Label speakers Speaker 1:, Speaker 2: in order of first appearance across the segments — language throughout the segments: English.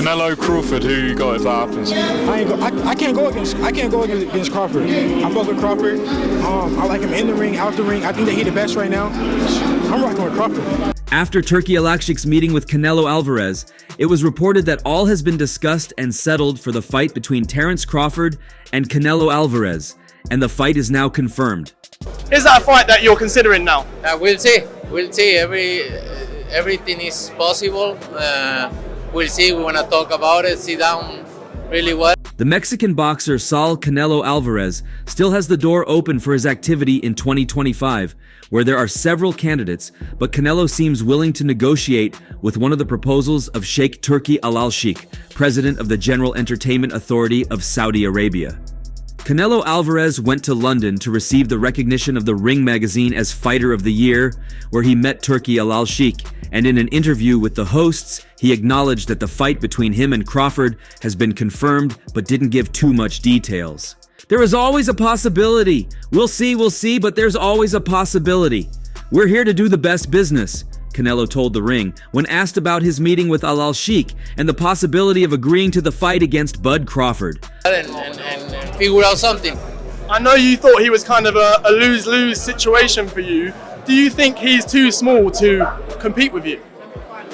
Speaker 1: Canelo, Crawford, who you got if that happens?
Speaker 2: I can't go against Crawford. I fuck with Crawford. I like him in the ring, out the ring. I think that he's the best right now. I'm rocking with Crawford.
Speaker 3: After Turki Alakshik's meeting with Canelo Alvarez, it was reported that all has been discussed and settled for the fight between Terence Crawford and Canelo Alvarez, and the fight is now confirmed.
Speaker 4: Is that a fight that you're considering now?
Speaker 5: We'll see. We'll see. Everything is possible. We'll see. We want to talk about it, sit down really well.
Speaker 3: The Mexican boxer Saul Canelo Alvarez still has the door open for his activity in 2025, where there are several candidates, but Canelo seems willing to negotiate with one of the proposals of Sheikh Turki Al-Sheikh, president of the General Entertainment Authority of Saudi Arabia. Canelo Alvarez went to London to receive the recognition of the Ring magazine as Fighter of the Year, where he met Turki Al-Sheikh, and in an interview with the hosts, he acknowledged that the fight between him and Crawford has been confirmed, but didn't give too much details. There is always a possibility. We'll see, but there's always a possibility. We're here to do the best business, Canelo told The Ring when asked about his meeting with Al-Sheikh and the possibility of agreeing to the fight against Bud Crawford.
Speaker 5: And figure out something.
Speaker 4: I know you thought he was kind of a lose-lose situation for you. Do you think he's too small to compete with you?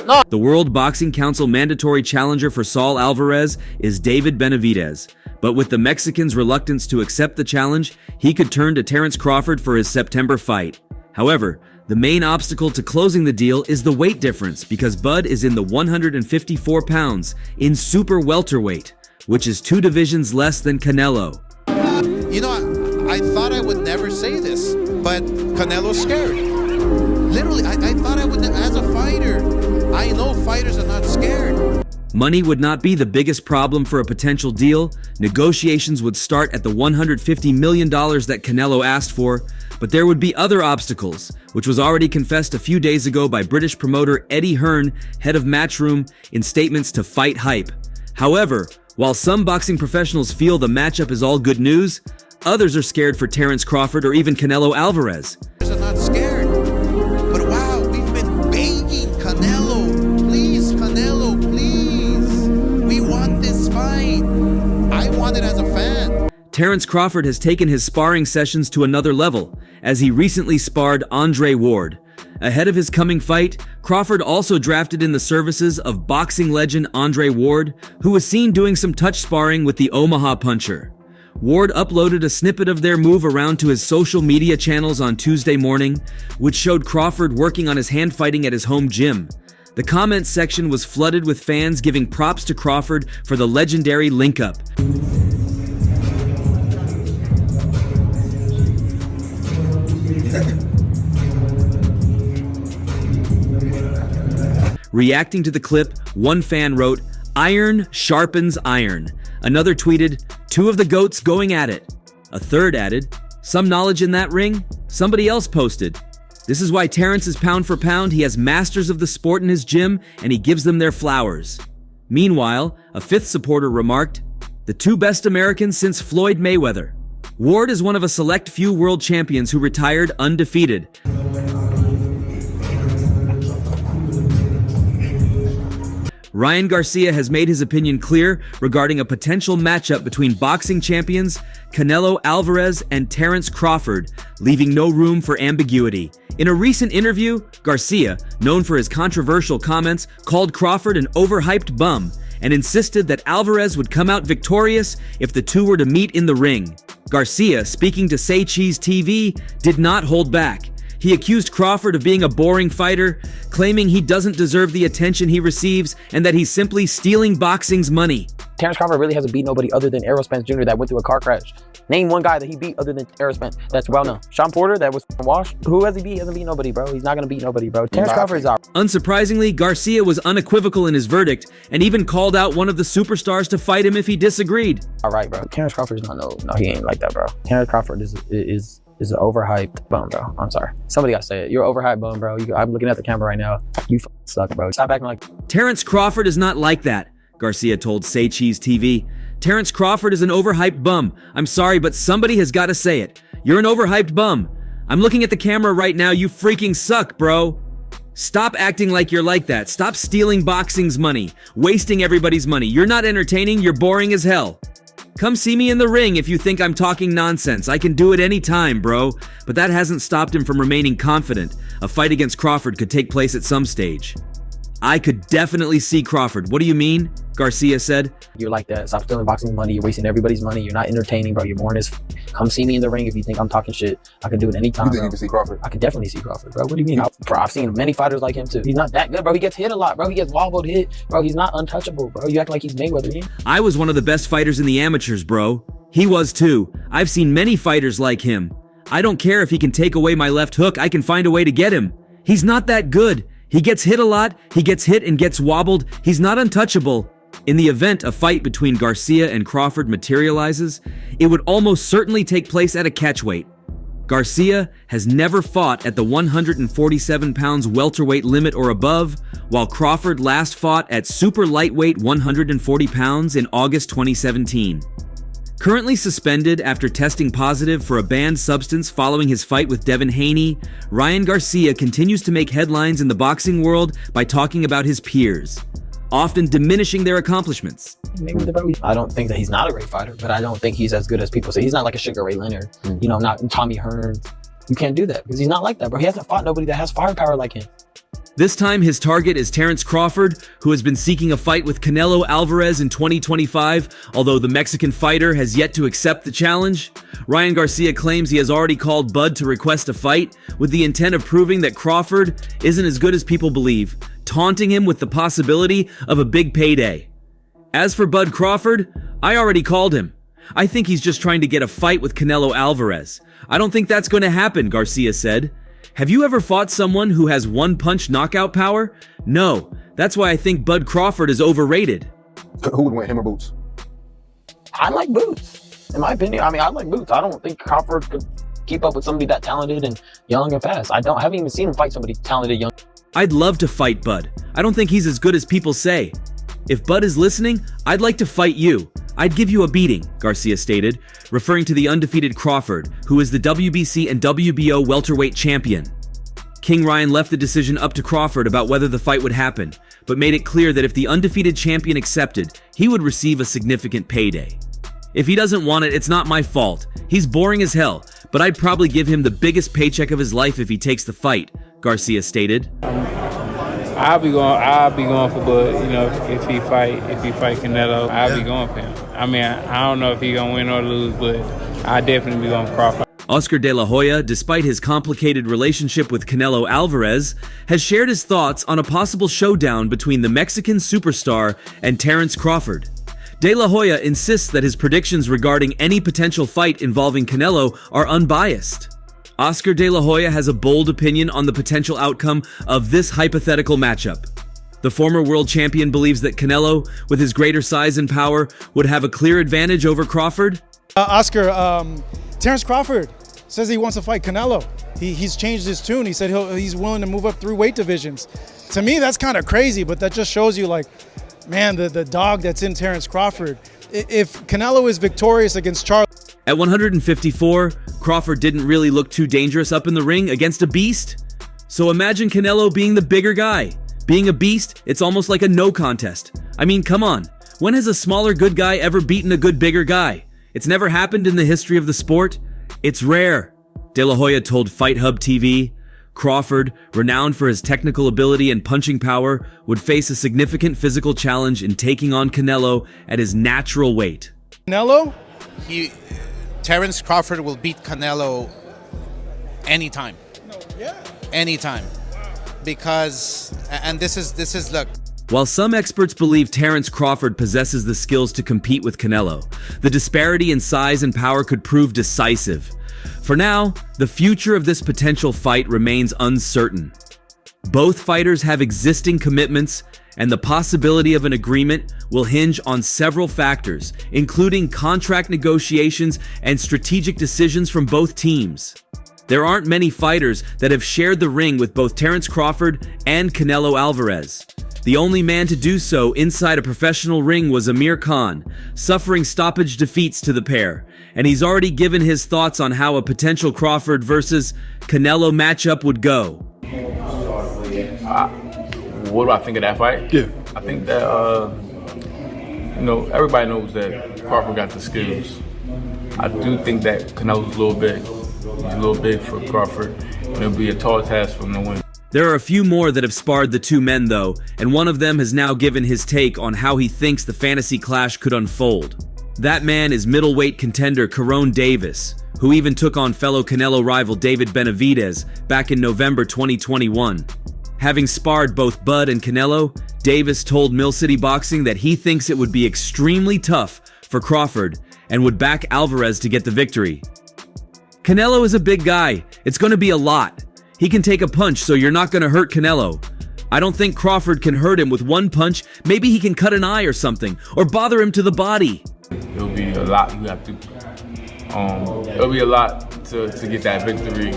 Speaker 5: No.
Speaker 3: The World Boxing Council mandatory challenger for Saul Alvarez is David Benavidez, but with the Mexican's reluctance to accept the challenge, he could turn to Terence Crawford for his September fight. However, the main obstacle to closing the deal is the weight difference, because Bud is in the 154 pounds in super welterweight, which is 2 divisions less than Canelo.
Speaker 6: You know, I thought I would never say this, but Canelo's scared. Literally, I thought I would, as a fighter, I know fighters are not scared.
Speaker 3: Money would not be the biggest problem for a potential deal. Negotiations would start at the $150 million that Canelo asked for, but there would be other obstacles, which was already confessed a few days ago by British promoter Eddie Hearn, head of Matchroom, in statements to Fight Hype. However, while some boxing professionals feel the matchup is all good news, others are scared for Terence Crawford or even Canelo Alvarez.
Speaker 6: They're not scared, but wow, we've been begging Canelo, please, we want this fight. I want it as a fan.
Speaker 3: Terence Crawford has taken his sparring sessions to another level, as he recently sparred Andre Ward. Ahead of his coming fight, Crawford also drafted in the services of boxing legend Andre Ward, who was seen doing some touch sparring with the Omaha Puncher. Ward uploaded a snippet of their move around to his social media channels on Tuesday morning, which showed Crawford working on his hand fighting at his home gym. The comments section was flooded with fans giving props to Crawford for the legendary link-up. Reacting to the clip, one fan wrote, "Iron sharpens iron." Another tweeted, "Two of the GOATs going at it." A third added, "Some knowledge in that ring?" Somebody else posted, "This is why Terence is pound for pound. He has masters of the sport in his gym and he gives them their flowers." Meanwhile, a fifth supporter remarked, "The 2 best Americans since Floyd Mayweather." Ward is one of a select few world champions who retired undefeated. Ryan Garcia has made his opinion clear regarding a potential matchup between boxing champions Canelo Alvarez and Terence Crawford, leaving no room for ambiguity. In a recent interview, Garcia, known for his controversial comments, called Crawford an overhyped bum and insisted that Alvarez would come out victorious if the two were to meet in the ring. Garcia, speaking to Say Cheese TV, did not hold back. He accused Crawford of being a boring fighter, claiming he doesn't deserve the attention he receives and that he's simply stealing boxing's money.
Speaker 7: Terence Crawford really hasn't beat nobody other than Errol Spence Jr. that went through a car crash. Name one guy that he beat other than Errol Spence that's well known. Sean Porter, that was washed. Who has he beat? He hasn't beat nobody, bro. He's not going to beat nobody, bro. Terence Crawford is out.
Speaker 3: Unsurprisingly, Garcia was unequivocal in his verdict and even called out one of the superstars to fight him if he disagreed.
Speaker 7: All right, bro. Terence Crawford is not no, he ain't like that, bro. Terence Crawford is an overhyped bum, bro. I'm sorry. Somebody got to say it. You're an overhyped bum, bro. I'm looking at the camera right now. You suck, bro. Stop acting like...
Speaker 3: Terence Crawford is not like that, Garcia told Say Cheese TV. Terence Crawford is an overhyped bum. I'm sorry, but somebody has got to say it. You're an overhyped bum. I'm looking at the camera right now. You freaking suck, bro. Stop acting like you're like that. Stop stealing boxing's money, wasting everybody's money. You're not entertaining, you're boring as hell. Come see me in the ring if you think I'm talking nonsense. I can do it any time, bro. But that hasn't stopped him from remaining confident. A fight against Crawford could take place at some stage. I could definitely see Crawford. What do you mean? Garcia said.
Speaker 7: You're like that. Stop stealing boxing money. You're wasting everybody's money. You're not entertaining, bro. You're boring as Come see me in the ring if you think I'm talking shit. I can do it anytime.
Speaker 8: You think you can see Crawford?
Speaker 7: I can definitely see Crawford, bro. What do you mean? Bro, I've seen many fighters like him too. He's not that good, bro. He gets hit a lot, bro. He gets wobbled, hit. Bro, he's not untouchable, bro. You act like he's Mayweather. Yeah?
Speaker 3: I was one of the best fighters in the amateurs, bro. He was too. I've seen many fighters like him. I don't care if he can take away my left hook. I can find a way to get him. He's not that good. He gets hit a lot. He gets hit and gets wobbled. He's not untouchable. In the event a fight between Garcia and Crawford materializes, it would almost certainly take place at a catchweight. Garcia has never fought at the 147 pounds welterweight limit or above, while Crawford last fought at super lightweight 140 pounds in August 2017. Currently suspended after testing positive for a banned substance following his fight with Devin Haney, Ryan Garcia continues to make headlines in the boxing world by talking about his peers, often diminishing their accomplishments.
Speaker 7: I don't think that he's not a great fighter, but I don't think he's as good as people say. He's not like a Sugar Ray Leonard, you know, not Tommy Hearn. You can't do that because he's not like that, bro. He hasn't fought nobody that has firepower like him.
Speaker 3: This time, his target is Terence Crawford, who has been seeking a fight with Canelo Alvarez in 2025, although the Mexican fighter has yet to accept the challenge. Ryan Garcia claims he has already called Bud to request a fight, with the intent of proving that Crawford isn't as good as people believe, taunting him with the possibility of a big payday. As for Bud Crawford, I already called him. I think he's just trying to get a fight with Canelo Alvarez. I don't think that's going to happen, Garcia said. Have you ever fought someone who has one-punch knockout power? No. That's why I think Bud Crawford is overrated.
Speaker 8: Who would win, him or Boots?
Speaker 7: I like Boots. In my opinion, I like Boots. I don't think Crawford could keep up with somebody that talented and young and fast. I haven't even seen him fight somebody talented, young.
Speaker 3: I'd love to fight Bud. I don't think he's as good as people say. If Bud is listening, I'd like to fight you. I'd give you a beating, Garcia stated, referring to the undefeated Crawford, who is the WBC and WBO welterweight champion. King Ryan left the decision up to Crawford about whether the fight would happen, but made it clear that if the undefeated champion accepted, he would receive a significant payday. If he doesn't want it, it's not my fault. He's boring as hell, but I'd probably give him the biggest paycheck of his life if he takes the fight, Garcia stated.
Speaker 9: I'll be going for Bud. You know, if he fight Canelo, I'll be going for him. I mean, I don't know if he's gonna win or lose, but I definitely be going for Crawford.
Speaker 3: Oscar de la Hoya, despite his complicated relationship with Canelo Alvarez, has shared his thoughts on a possible showdown between the Mexican superstar and Terence Crawford. De la Hoya insists that his predictions regarding any potential fight involving Canelo are unbiased. Oscar de la Hoya has a bold opinion on the potential outcome of this hypothetical matchup. The former world champion believes that Canelo, with his greater size and power, would have a clear advantage over Crawford.
Speaker 2: Terence Crawford says he wants to fight Canelo. He's changed his tune. He said he's willing to move up 3 weight divisions. To me, that's kind of crazy, but that just shows you, like, man, the dog that's in Terence Crawford. If Canelo is victorious against Charlie.
Speaker 3: At 154, Crawford didn't really look too dangerous up in the ring against a beast. So imagine Canelo being the bigger guy. Being a beast, it's almost like a no contest. I mean, come on. When has a smaller good guy ever beaten a good bigger guy? It's never happened in the history of the sport. It's rare. De La Hoya told Fight Hub TV, Crawford, renowned for his technical ability and punching power, would face a significant physical challenge in taking on Canelo at his natural weight.
Speaker 2: Canelo?
Speaker 6: Terence Crawford will beat Canelo anytime. Anytime. Because, and this is look.
Speaker 3: While some experts believe Terence Crawford possesses the skills to compete with Canelo, the disparity in size and power could prove decisive. For now, the future of this potential fight remains uncertain. Both fighters have existing commitments, and the possibility of an agreement will hinge on several factors, including contract negotiations and strategic decisions from both teams. There aren't many fighters that have shared the ring with both Terence Crawford and Canelo Alvarez. The only man to do so inside a professional ring was Amir Khan, suffering stoppage defeats to the pair, and he's already given his thoughts on how a potential Crawford versus Canelo matchup would go.
Speaker 10: What do I think of that fight?
Speaker 1: Yeah.
Speaker 10: I think that, everybody knows that Crawford got the skills. I do think that Canelo's a little big. He's a little big for Crawford, and it'll be a tall task for him to win.
Speaker 3: There are a few more that have sparred the two men, though, and one of them has now given his take on how he thinks the fantasy clash could unfold. That man is middleweight contender Caron Davis, who even took on fellow Canelo rival David Benavidez back in November 2021. Having sparred both Bud and Canelo, Davis told Mill City Boxing that he thinks it would be extremely tough for Crawford and would back Alvarez to get the victory. Canelo is a big guy. It's going to be a lot. He can take a punch, so you're not going to hurt Canelo. I don't think Crawford can hurt him with one punch. Maybe he can cut an eye or something, or bother him to the body.
Speaker 10: It'll be a lot you have to. It'll be a lot to get that victory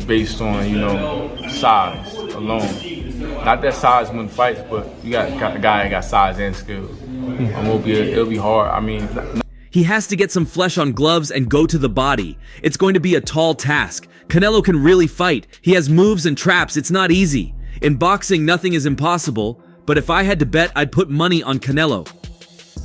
Speaker 10: based on size alone. Not that size wins fights, but you got a guy that got size and skill. It'll be hard. I mean.
Speaker 3: He has to get some flesh on gloves and go to the body. It's going to be a tall task. Canelo can really fight. He has moves and traps. It's not easy. In boxing, nothing is impossible, but if I had to bet, I'd put money on Canelo.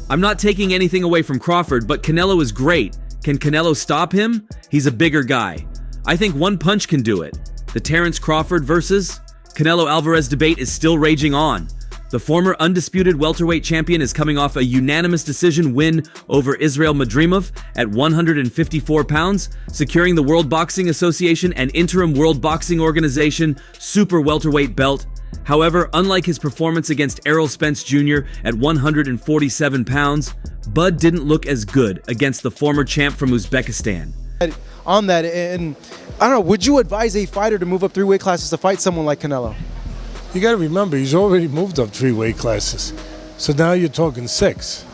Speaker 3: I'm not taking anything away from Crawford, but Canelo is great. Can Canelo stop him? He's a bigger guy. I think one punch can do it. The Terence Crawford versus Canelo Alvarez debate is still raging on. The former undisputed welterweight champion is coming off a unanimous decision win over Israel Madrimov at 154 pounds, securing the World Boxing Association and Interim World Boxing Organization super welterweight belt. However, unlike his performance against Errol Spence Jr. at 147 pounds, Bud didn't look as good against the former champ from Uzbekistan.
Speaker 2: On that, and I don't know, would you advise a fighter to move up 3 weight classes to fight someone like Canelo?
Speaker 11: You got to remember, he's already moved up 3 weight classes. So now you're talking 6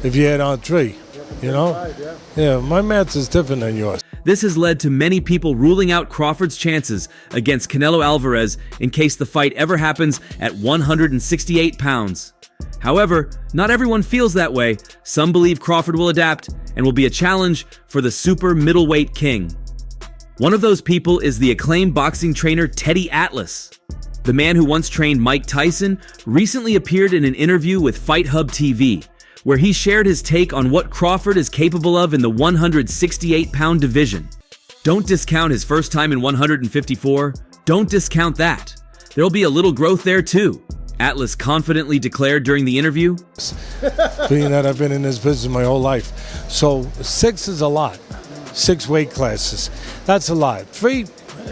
Speaker 11: if you add on 3, Yeah, my math is different than yours.
Speaker 3: This has led to many people ruling out Crawford's chances against Canelo Alvarez in case the fight ever happens at 168 pounds. However, not everyone feels that way. Some believe Crawford will adapt and will be a challenge for the super middleweight king. One of those people is the acclaimed boxing trainer Teddy Atlas. The man who once trained Mike Tyson recently appeared in an interview with Fight Hub TV, where he shared his take on what Crawford is capable of in the 168-pound division. Don't discount his first time in 154. Don't discount that. There'll be a little growth there too, Atlas confidently declared during the interview.
Speaker 11: Being that I've been in this business my whole life. So 6 is a lot. 6 weight classes. That's a lot. 3,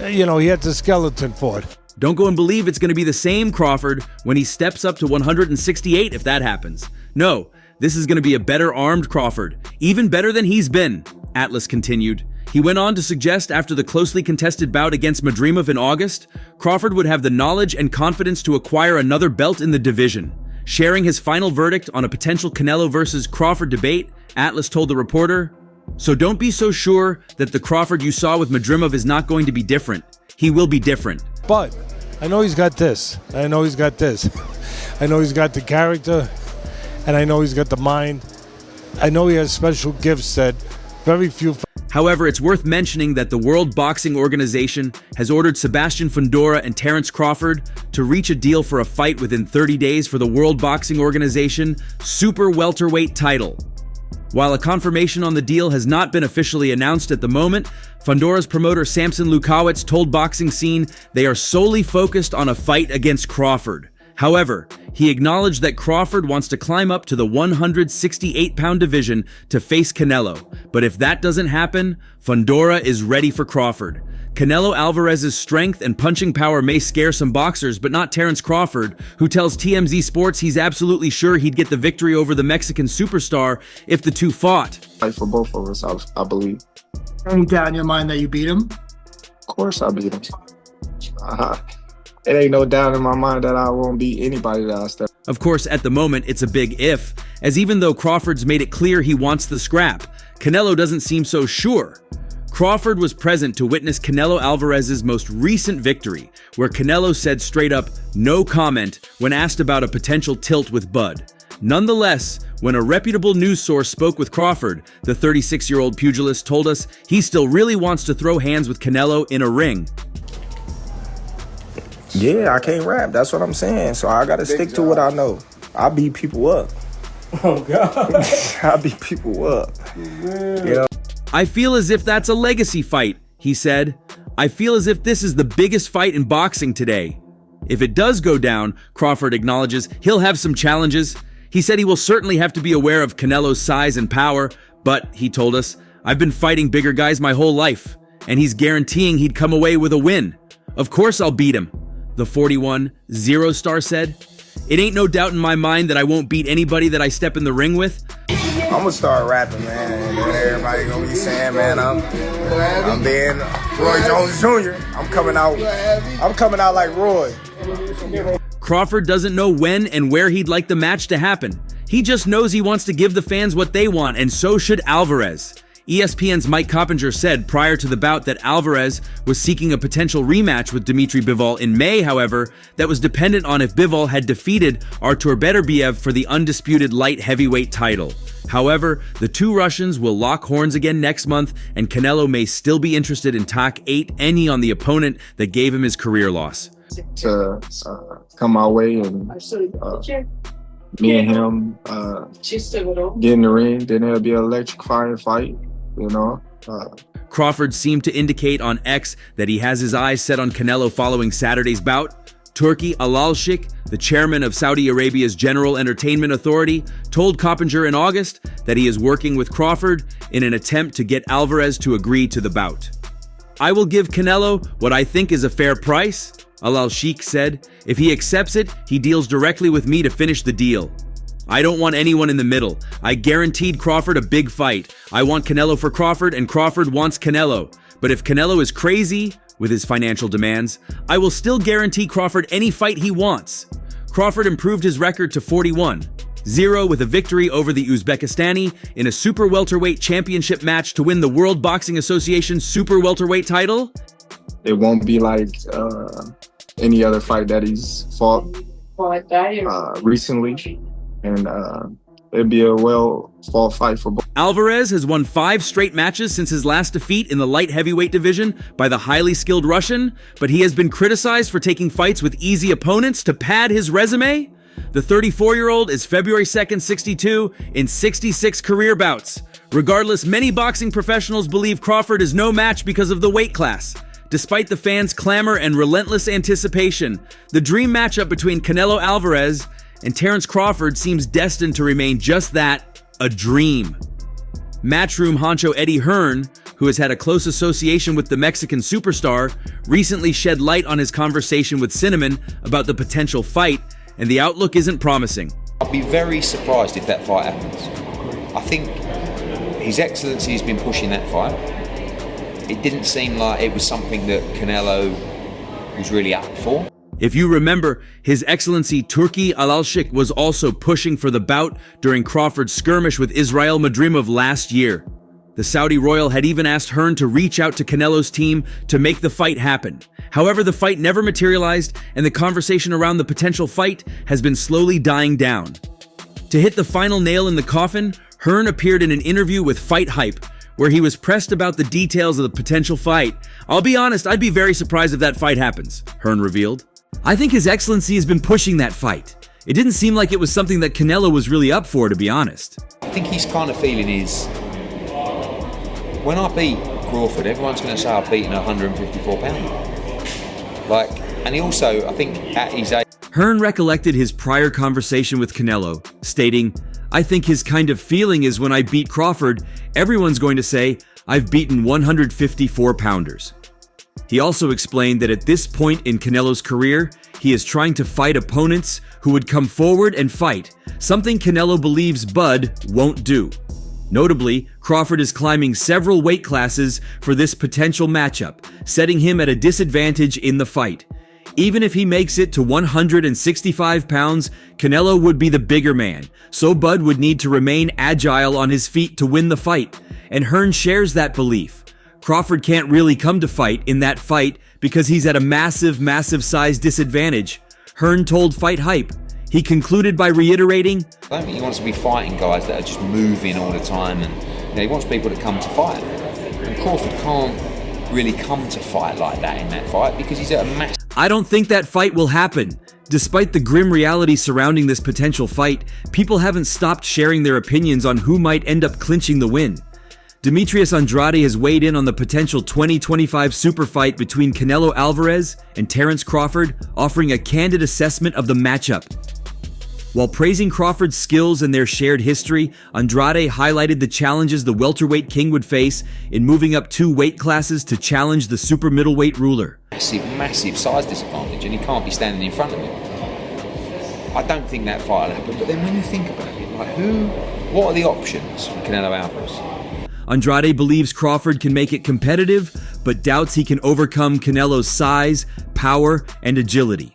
Speaker 11: he had the skeleton for it.
Speaker 3: Don't go and believe it's going to be the same Crawford when he steps up to 168 if that happens. No, this is going to be a better armed Crawford, even better than he's been, Atlas continued. He went on to suggest after the closely contested bout against Madrimov in August, Crawford would have the knowledge and confidence to acquire another belt in the division. Sharing his final verdict on a potential Canelo versus Crawford debate, Atlas told the reporter, "So don't be so sure that the Crawford you saw with Madrimov is not going to be different. He will be different."
Speaker 11: But I know he's got this. I know he's got this. I know he's got the character, and I know he's got the mind. I know he has special gifts that very few.
Speaker 3: However, it's worth mentioning that the World Boxing Organization has ordered Sebastian Fundora and Terence Crawford to reach a deal for a fight within 30 days for the World Boxing Organization super welterweight title. While a confirmation on the deal has not been officially announced at the moment, Fundora's promoter Samson Lukowicz told Boxing Scene they are solely focused on a fight against Crawford. However, he acknowledged that Crawford wants to climb up to the 168-pound division to face Canelo. But if that doesn't happen, Fundora is ready for Crawford. Canelo Alvarez's strength and punching power may scare some boxers, but not Terence Crawford, who tells TMZ Sports he's absolutely sure he'd get the victory over the Mexican superstar if the two fought.
Speaker 8: Fight for both of us, I believe.
Speaker 12: Any doubt in your mind that you beat him?
Speaker 8: Of course I beat him. It ain't no doubt in my mind that I won't beat anybody that I step.
Speaker 3: Of course, at the moment, it's a big if, as even though Crawford's made it clear he wants the scrap, Canelo doesn't seem so sure. Crawford was present to witness Canelo Alvarez's most recent victory, where Canelo said straight up, no comment, when asked about a potential tilt with Bud. Nonetheless, when a reputable news source spoke with Crawford, the 36-year-old pugilist told us he still really wants to throw hands with Canelo in a ring.
Speaker 8: Yeah, I can't rap. That's what I'm saying. So I got to stick to what I know. I beat people up.
Speaker 13: Oh, God.
Speaker 8: I beat people up. You know?
Speaker 3: I feel as if that's a legacy fight, he said. I feel as if this is the biggest fight in boxing today. If it does go down, Crawford acknowledges he'll have some challenges. He said he will certainly have to be aware of Canelo's size and power, but, he told us, I've been fighting bigger guys my whole life, and he's guaranteeing he'd come away with a win. Of course I'll beat him, the 41-0 star said. It ain't no doubt in my mind that I won't beat anybody that I step in the ring with.
Speaker 8: I'm gonna start rapping, man, and then everybody gonna be saying, man, I'm being Roy Jones Jr. I'm coming out like Roy.
Speaker 3: Crawford doesn't know when and where he'd like the match to happen. He just knows he wants to give the fans what they want, and so should Alvarez. ESPN's Mike Coppinger said prior to the bout that Alvarez was seeking a potential rematch with Dmitry Bivol in May, however, that was dependent on if Bivol had defeated Artur Beterbiev for the undisputed light heavyweight title. However, the two Russians will lock horns again next month, and Canelo may still be interested in talk 8 any on the opponent that gave him his career loss.
Speaker 8: To come my way and me and him get in the ring, then it'll be an electrifying fight, you know.
Speaker 3: Crawford seemed to indicate on X that he has his eyes set on Canelo following Saturday's bout. Turki Al-Sheikh, the chairman of Saudi Arabia's General Entertainment Authority, told Coppinger in August that he is working with Crawford in an attempt to get Alvarez to agree to the bout. I will give Canelo what I think is a fair price, Al-Sheikh said. If he accepts it, he deals directly with me to finish the deal. I don't want anyone in the middle. I guaranteed Crawford a big fight. I want Canelo for Crawford, and Crawford wants Canelo. But if Canelo is crazy with his financial demands, I will still guarantee Crawford any fight he wants. Crawford improved his record to 41-0 with a victory over the Uzbekistani in a super welterweight championship match to win the World Boxing Association super welterweight title.
Speaker 8: It won't be like any other fight that he's fought recently, and it'd be a well-fought fight for both.
Speaker 3: Alvarez has won 5 straight matches since his last defeat in the light heavyweight division by the highly skilled Russian, but he has been criticized for taking fights with easy opponents to pad his resume. The 34-year-old is February 2nd, 62 in 66 career bouts. Regardless, many boxing professionals believe Crawford is no match because of the weight class. Despite the fans' clamor and relentless anticipation, the dream matchup between Canelo Alvarez and Terence Crawford seems destined to remain just that, a dream. Matchroom honcho Eddie Hearn, who has had a close association with the Mexican superstar, recently shed light on his conversation with Cinnamon about the potential fight, and the outlook isn't promising.
Speaker 14: I'd be very surprised if that fight happens. I think His Excellency has been pushing that fight. It didn't seem like it was something that Canelo was really up for.
Speaker 3: If you remember, His Excellency Turki Al-Sheikh was also pushing for the bout during Crawford's skirmish with Israel Madrimov last year. The Saudi royal had even asked Hearn to reach out to Canelo's team to make the fight happen. However, the fight never materialized, and the conversation around the potential fight has been slowly dying down. To hit the final nail in the coffin, Hearn appeared in an interview with Fight Hype, where he was pressed about the details of the potential fight. I'll be honest, I'd be very surprised if that fight happens, Hearn revealed. I think His Excellency has been pushing that fight. It didn't seem like it was something that Canelo was really up for, to be honest.
Speaker 14: I think his kind of feeling is, when I beat Crawford, everyone's going to say I've beaten a 154-pounder. And he also, I think at his age...
Speaker 3: Hearn recollected his prior conversation with Canelo, stating, I think his kind of feeling is when I beat Crawford, everyone's going to say, I've beaten 154-pounders. He also explained that at this point in Canelo's career, he is trying to fight opponents who would come forward and fight, something Canelo believes Bud won't do. Notably, Crawford is climbing several weight classes for this potential matchup, setting him at a disadvantage in the fight. Even if he makes it to 165 pounds, Canelo would be the bigger man, so Bud would need to remain agile on his feet to win the fight, and Hearn shares that belief. Crawford can't really come to fight in that fight because he's at a massive size disadvantage, Hearn told Fight Hype. He concluded by reiterating,
Speaker 14: I don't think he wants to be fighting guys that are just moving all the time, and he wants people to come to fight. And Crawford can't really come to fight like that in that fight because he's at a massive...
Speaker 3: I don't think that fight will happen. Despite the grim reality surrounding this potential fight, people haven't stopped sharing their opinions on who might end up clinching the win. Demetrius Andrade has weighed in on the potential 2025 super fight between Canelo Alvarez and Terence Crawford, offering a candid assessment of the matchup. While praising Crawford's skills and their shared history, Andrade highlighted the challenges the welterweight king would face in moving up 2 weight classes to challenge the super middleweight ruler.
Speaker 14: Massive size disadvantage, and he can't be standing in front of him. I don't think that fight will happen, but then when you think about it, like what are the options for Canelo Alvarez?
Speaker 3: Andrade believes Crawford can make it competitive, but doubts he can overcome Canelo's size, power, and agility.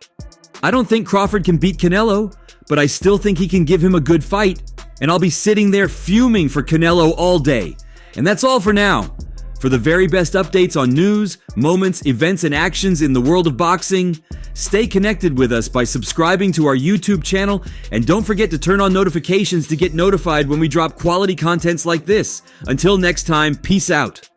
Speaker 3: I don't think Crawford can beat Canelo, but I still think he can give him a good fight, and I'll be sitting there fuming for Canelo all day. And that's all for now. For the very best updates on news, moments, events, and actions in the world of boxing, stay connected with us by subscribing to our YouTube channel, and don't forget to turn on notifications to get notified when we drop quality contents like this. Until next time, peace out.